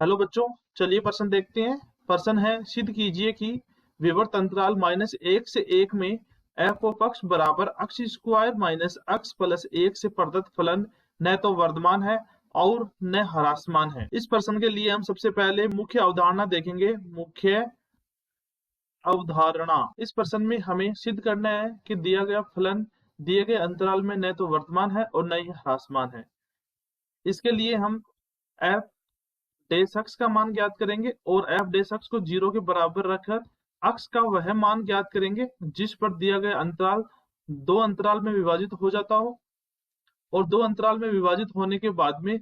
Hello बच्चों, चलिए प्रश्न देखते हैं। प्रश्न है, सिद्ध कीजिए कि विवर्त अंतराल -1 से 1 में एफ ऑफ एक्स बराबर x square minus x plus 1 से प्रदत्त फलन न तो वर्धमान है और न ह्रासमान है। इस प्रश्न के लिए हम सबसे पहले मुख्य अवधारणा देखेंगे। मुख्य अवधारणा, इस प्रश्न में हमें सिद्ध करना है कि दिया गया फलन दिए गए अंतराल में न तो वर्तमान है और न ही ह्रासमान है। इसके लिए हम एफ डेस एक्स का मान ज्ञात करेंगे और एफ डेस एक्स को 0 के बराबर रखकर एक्स का वह मान ज्ञात करेंगे जिस पर दिया गया अंतराल दो अंतराल में विभाजित हो जाता हो। और दो अंतराल में विभाजित होने के बाद में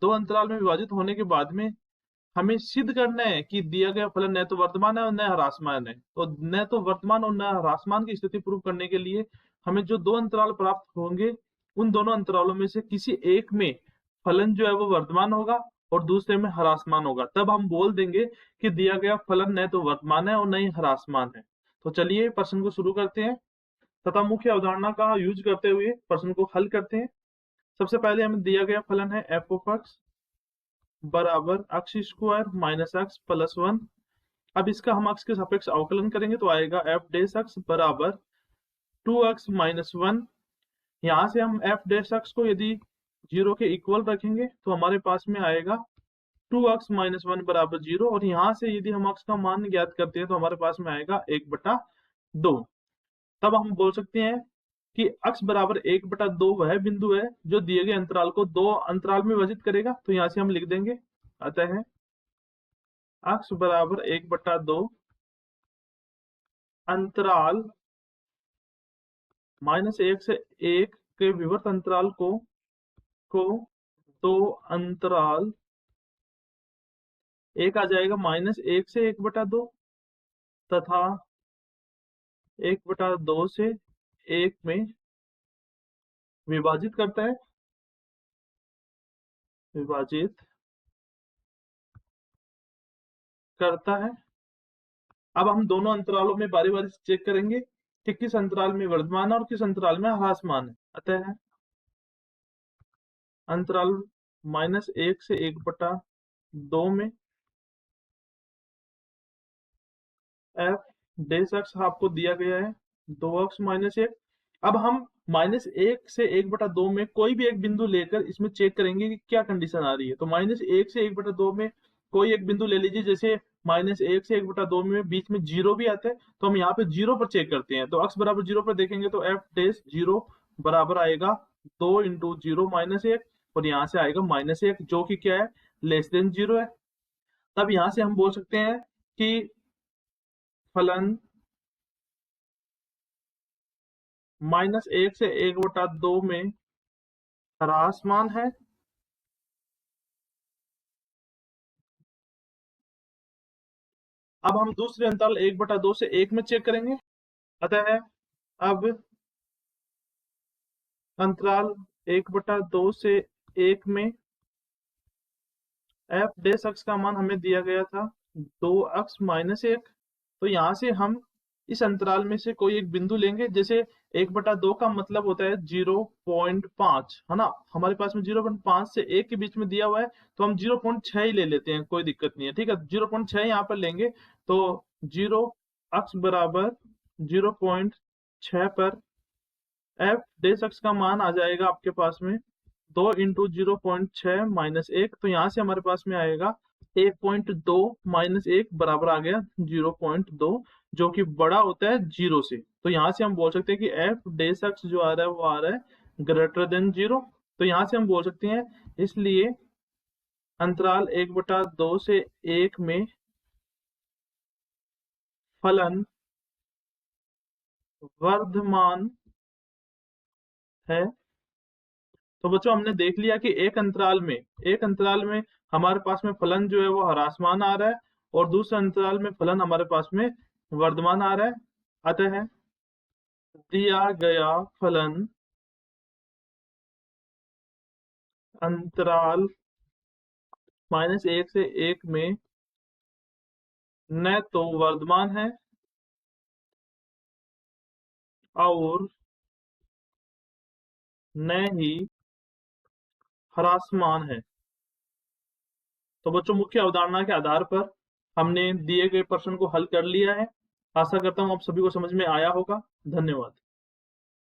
दो अंतराल में विभाजित होने के बाद में हमें सिद्ध करना है कि दिया गया फलन न तो वर्तमान है और न ह्रासमान है। तो न तो वर्तमान और न ह्रासमान की स्थिति प्रूव करने के लिए हमें जो दो अंतराल प्राप्त होंगे उन दोनों अंतरालों में से किसी एक में फलन जो है वो वर्तमान होगा और दूसरे में ह्रासमान होगा। तब हम बोल देंगे कि दिया गया फलन न तो वर्तमान है और न ही ह्रासमान है। तो चलिए प्रश्न को शुरू करते हैं तथा मुख्य अवधारणा का यूज करते हुए प्रश्न को हल करते हैं। सबसे पहले हमें दिया गया फलन है एफ ऑफ एक्स बराबर x square minus x plus 1। अब इसका हम एक्स के सापेक्ष अवकलन करेंगे तो आएगा एफ डेस एक्स बराबर 2x माइनस 1। यहाँ से हम एफ डेस एक्स को यदि 0 के इक्वल रखेंगे तो हमारे पास में आएगा 2x माइनस 1 बराबर 0। और यहाँ से यदि हम एक्स का मान ज्ञात करते हैं तो हमारे पास में आएगा 1/2। तब हम बोल सकते हैं कि x बराबर 1/2 वह बिंदु है जो दिए गए अंतराल को दो अंतराल में विभाजित करेगा। तो यहाँ से हम लिख देंगे, अतः x बराबर 1/2 अंतराल -1 से 1 के विवर्त अंतराल को दो अंतराल एक आ जाएगा -1 से 1/2 तथा 1/2 से 1 में विभाजित करता है। विभाजित करता है। अब हम दोनों अंतरालों में बारी बारी से चेक करेंगे कि किस अंतराल में वर्धमान है और किस अंतराल में ह्रासमान है। अतः अंतराल -1 से 1/2 में एफ डेस एक्स आपको दिया गया है 2x माइनस 1। अब हम -1 से 1/2 में कोई भी एक बिंदु लेकर इसमें चेक करेंगे कि क्या कंडीशन आ रही है। तो -1 से 1/2 में कोई एक बिंदु ले लीजिए, जैसे -1 से 1/2 में बीच में 0 भी आता है तो हम यहाँ पे 0 पर चेक करते हैं। तो x बराबर 0 पर देखेंगे तो एफ डेस 0 बराबर आएगा 2 इंटू 0 -1 और यहाँ से आएगा -1 जो कि क्या है, लेस देन 0 है। तब यहाँ से हम बोल सकते हैं कि फलन -1 से 1/2 में ह्रासमान है। अब हम दूसरे अंतराल 1/2 से 1 में चेक करेंगे। अतः अब अंतराल 1/2 से 1 में एफ डेस एक्स का मान हमें दिया गया था 2x माइनस 1। तो यहाँ से हम इस अंतराल में से कोई एक बिंदु लेंगे, जैसे 1/2 का मतलब होता है 0.5, है ना। हमारे पास में 0.5 से 1 के बीच में दिया हुआ है तो हम 0.6 ही ले लेते हैं, कोई दिक्कत नहीं है। ठीक है, 0.6 यहाँ पर लेंगे तो 0x बराबर 0.6 पर एफ डेस एक्स का मान आ जाएगा आपके पास में 2 इंटू 0.6 माइनस 1। तो यहाँ से हमारे पास में आएगा 1.2 माइनस 1 बराबर आ गया 0.2, जो कि बड़ा होता है 0 से। तो यहाँ से हम बोल सकते हैं कि एफ डेस एक्स जो आ रहा है वो आ रहा है ग्रेटर देन 0। तो यहाँ से हम बोल सकते हैं, इसलिए अंतराल 1/2 से 1 में फलन वर्धमान है। तो बच्चों हमने देख लिया कि एक अंतराल में हमारे पास में फलन जो है वो ह्रासमान आ रहा है और दूसरे अंतराल में फलन हमारे पास में वर्धमान आ रहा है। अतः दिया गया फलन अंतराल -1 से 1 में न तो वर्धमान है और न ही ह्रासमान है। तो बच्चों मुख्य अवधारणा के आधार पर हमने दिए गए प्रश्न को हल कर लिया है। आशा करता हूँ आप सभी को समझ में आया होगा। धन्यवाद।